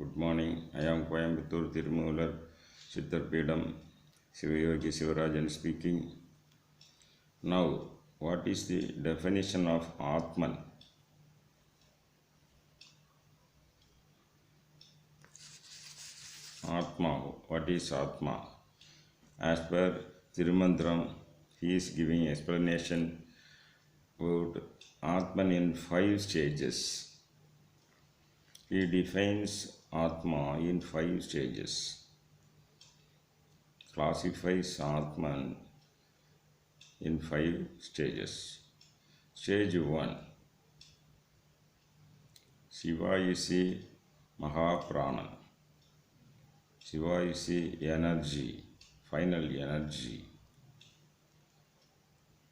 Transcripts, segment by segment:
Good morning. I am Thirumantiram, Siddharpedam, Sivayogi Sivarajan speaking. Now, what is the definition of Atman? Atma, what is Atma? As per Thirumantiram, he is giving explanation about Atman in 5 stages. He defines Atma in 5 stages, classifies Atman in 5 stages. Stage 1, Shiva is the Mahapranan. Shiva is the energy, final energy.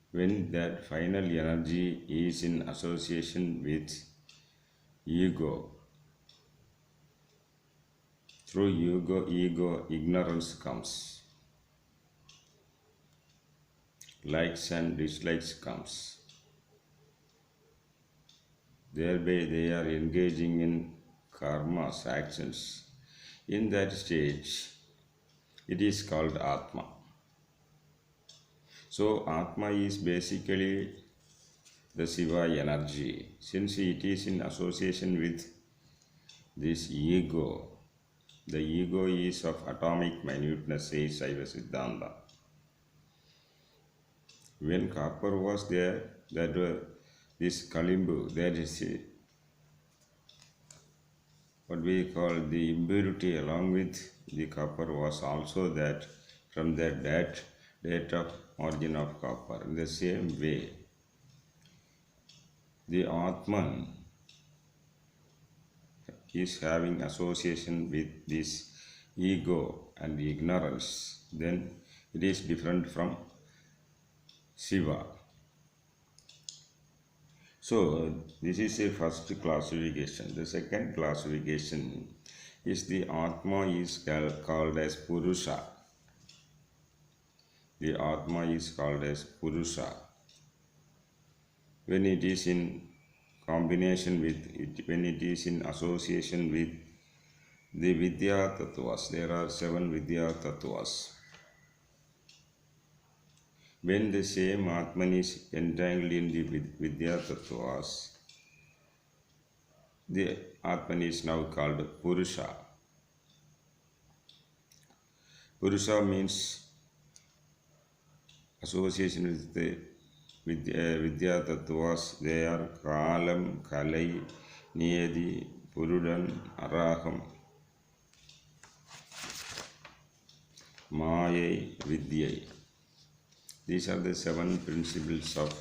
When that final energy is in association with ego, through ego ignorance comes. Likes and dislikes comes. Thereby they are engaging in karmas, actions. In that stage, it is called Atma. So Atma is basically the Shiva energy. Since it is in association with this ego, the ego is of atomic minuteness, says Shiva Siddhanta. When copper was there, this Kalimbu, that is what we call the impurity along with the copper was also that from that date of origin of copper. In the same way, the Atman is having association with this ego and ignorance, then it is different from Shiva. So this is a first classification. The second classification is the Atma is called as Purusha. The Atma is called as Purusha. When it is in combination with it, when it is in association with the Vidya Tattvas, there are 7 Vidya Tattvas. When the same Atman is entangled in the Vidya Tattvas, the Atman is now called Purusha. Purusha means association with the Vidya Tattvas. They are Kalam, Kalai, Niyadi, Purudan, Araham, Mayai, Vidyai. These are the 7 principles of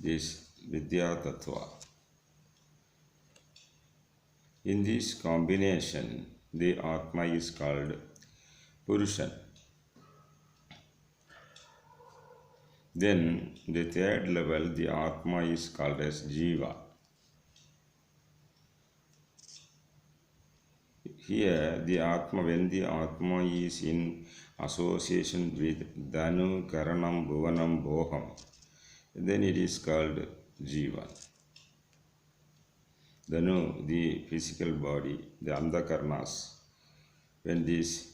this Vidya Tattva. In this combination, the Atma is called Purushan. Then, the third level, the Atma is called as Jiva. Here, the Atma, when the Atma is in association with Dhanu, Karanam, Bhuvanam, Boham, then it is called Jiva. Dhanu, the physical body, the Andhakarnas, when this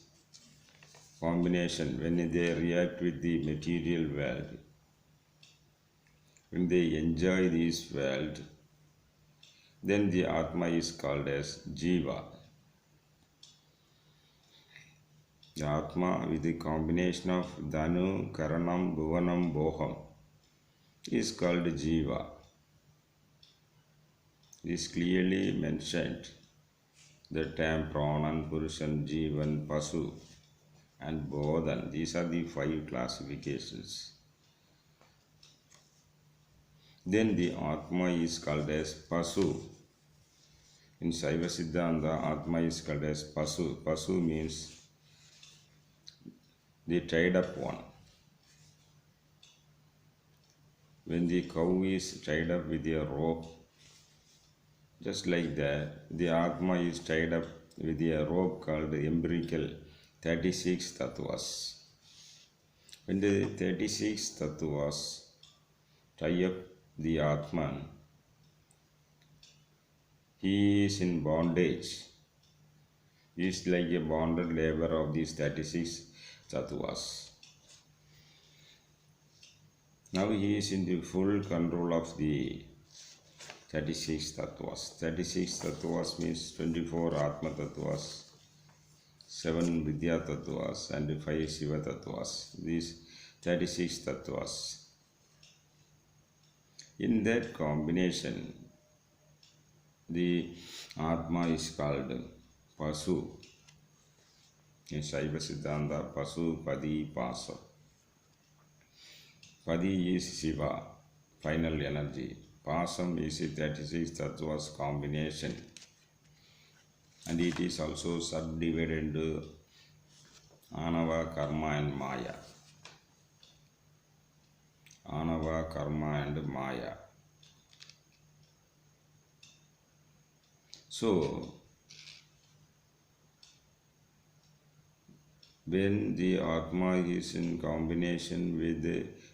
combination, when they react with the material world, when they enjoy this world, then the Atma is called as Jiva. The Atma with the combination of Dhanu, Karanam, Bhuvanam, Boham is called Jiva. This clearly mentioned the term Pranan, Purushan, Jivan, Pasu and Bodhan. These are the 5 classifications. Then the Atma is called as Pasu. In Shiva Siddhanta, Atma is called as Pasu. Pasu means the tied up one. When the cow is tied up with a rope, just like that, the Atma is tied up with a rope called the empirical 36 Tattvas. When the 36 Tattvas tie up the Atman, he is in bondage is like a bonded labor of these 36 tattvas. Now he is in the full control of the 36 tattvas. 36 tattvas means 24 Atma tattvas, 7 Vidya tattvas and 5 Shiva tattvas. These 36 tattvas. In that combination, the Atma is called Pasu. In Shaiva Siddhanta, Pasu, Padi, Pasa. Padi is Shiva, final energy. Pasam is a 36 tattvas combination. And it is also subdivided into Anava, Karma and Maya. Anava, Karma and Maya. So, when the Atma is in combination with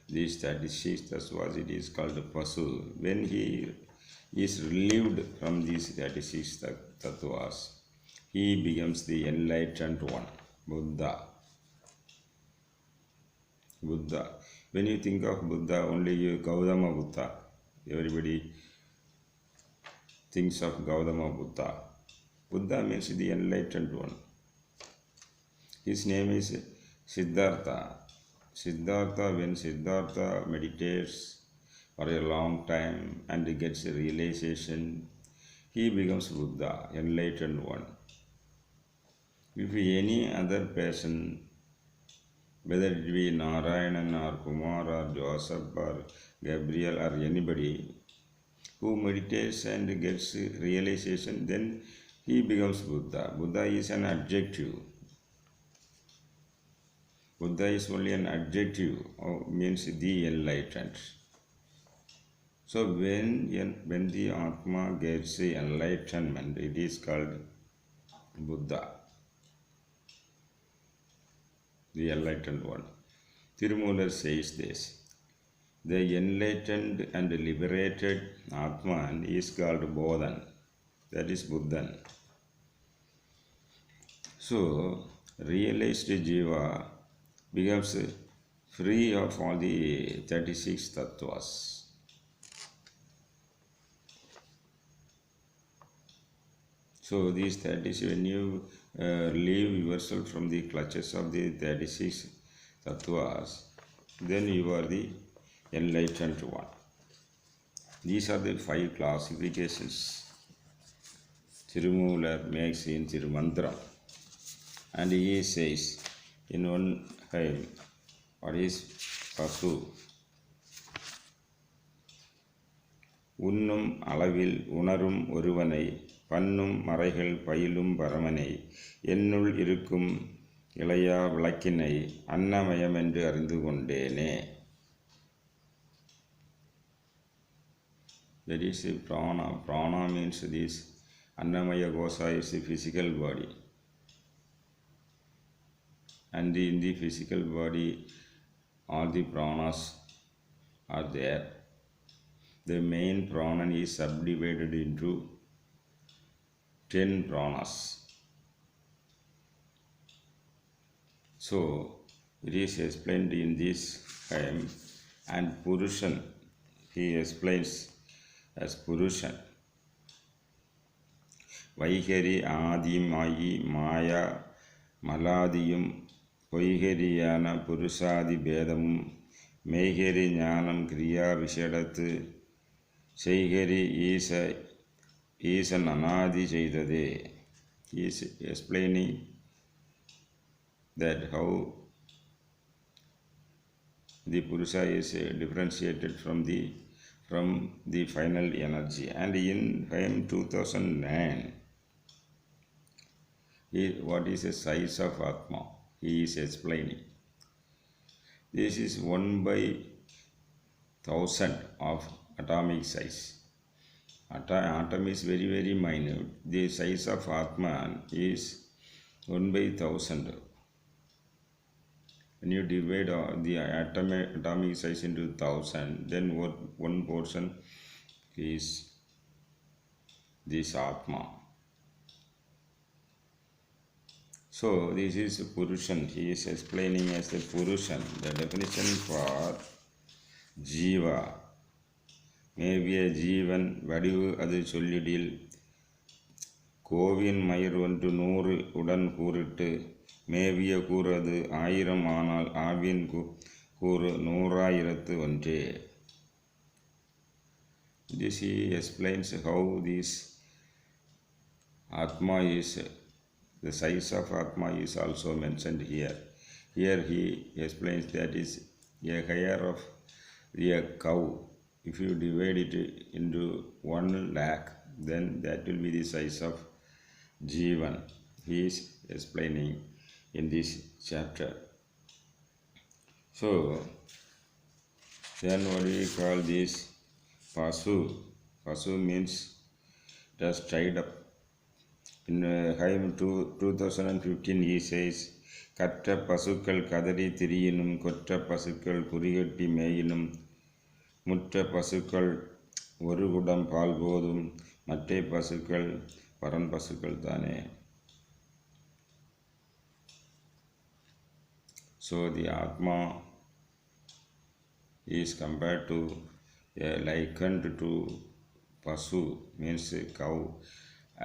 these 36 tattvas, it is called Pasu. When he is relieved from these 36 tattvas, he becomes the enlightened one, Buddha. Buddha. When you think of Buddha, only you Gautama Buddha. Everybody thinks of Gautama Buddha. Buddha means the enlightened one. His name is Siddhartha. Siddhartha, when Siddhartha meditates for a long time and gets a realization, he becomes Buddha, enlightened one. If any other person, whether it be Narayanan or Kumar or Joseph or Gabriel or anybody who meditates and gets realization, then he becomes Buddha. Buddha is an adjective. Buddha is only an adjective, means the enlightened. So when the Atma gets enlightenment, it is called Buddha, the enlightened one. Thirumantiram says this: the enlightened and liberated Atman is called Bodhan, that is Buddhan. So, realized Jiva becomes free of all the 36 tattvas. So, these 36, when you leave yourself from the clutches of the 36 tattvas, then you are the enlightened one. These are the 5 classifications Thirumantiram makes in Thirumantiram. And he says in one hymn, what is Pasu? உண்ணும் அளவில் உணரும் ஒருவனை பண்ணும் மறைகள் பயிலும் பரமனை என்னுள் இருக்கும் இளையா விளக்கினை அன்னமயம் என்று அறிந்து கொண்டேனே. That is prana. Prana means this Annamaya Kosha is the physical body. And in the physical body, all the pranas are there. The main prana is subdivided into 10 pranas. So, it is explained in this hymn, and Purushan, he explains as Purushan. Vaihari Adi Mayi Maya Maladiyum Poiheriyana Purusadi Bedamum Meiheri Jnanam Kriya Vishadathu Seiheri is an Anadi Chaitade. He is explaining that how the Purusha is differentiated from the final energy. And in hymn 2009, what is the size of Atma? He is explaining. This is 1 by 1000 of atomic size. Atom is very, very minute. The size of Atman is 1 by 1000. When you divide the atomic size into 1000, then one portion is this Atma. So this is Purushan. He is explaining as the Purushan. The definition for Jiva. மேவிய ஜீவன் வடிவு அது சொல்லிடில் CoWIN மயிர் ஒன்று 100 உடன் கூறிட்டு மேவிய கூறு அது 1000 ஆனால் ஆவின் கூறு 100,000 This he explains how this Atma is, the size of Atma is also mentioned here. Here he explains that is a hair of a cow. If you divide it into 1 lakh, then that will be the size of Jivan. He is explaining in this chapter. So, then what do we call this? Pasu. Pasu means just tied up. In Haim 2015 he says, கற்ற பசுக்கள் கதறி திரியினும் கொற்ற பசுக்கள் குறிகட்டி மேயினும் முற்ற பசுக்கள் ஒரு குடம் பால் போதும் மற்ற பசுக்கள் பரன் பசுக்கள் தானே. So the Atma is compared to likened to Pasu, means a cow,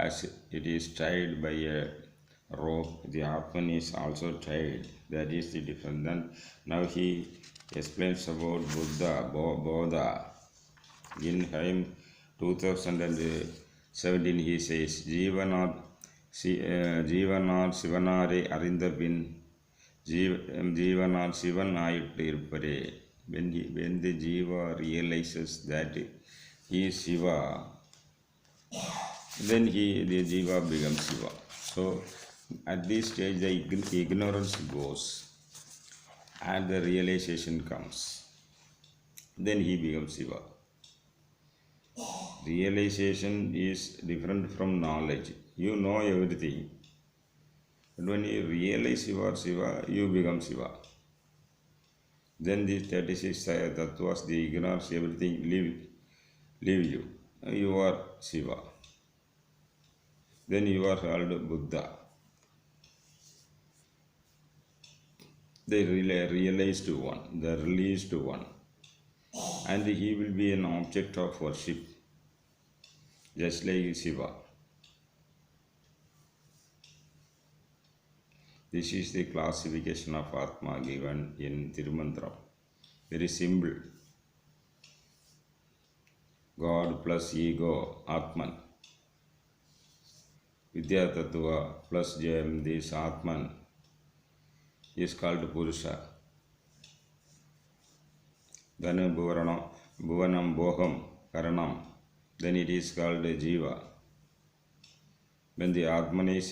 as it is tied by a rope. The Atman is also tied. That is the difference. Then now he explains about Buddha, Bodha. In Haim 2017 he says, Jivanath Sivanare Arindabin Jivanath Sivan Ayittu Irpare. When the Jiva realizes that he is Shiva, then the Jiva becomes Shiva. So at this stage the ignorance goes and the realization comes. Then he becomes Shiva. Realization is different from knowledge. You know everything. But when you realize you are Shiva, you become Shiva. Then the 36 tattvas, the ignorance, everything leave you. You are Shiva. Then you are called Buddha. The realized one, the released one. And he will be an object of worship, just like Shiva. This is the classification of Atma given in Thirumantiram. Very simple. God plus ego, Atman. Vidya Tattva plus this Atman is called Purusha. Then Bhuvanam Boham Karanam. Then it is called Jiva. When the Atman is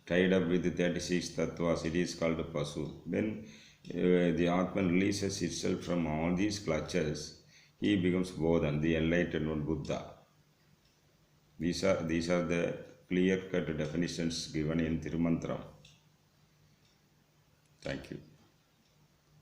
tied up with the 36 tattvas, it is called Pasu. When the Atman releases itself from all these clutches, he becomes Bodhan, the enlightened one, Buddha. These are the clear-cut definitions given in Thirumantiram. Thank you.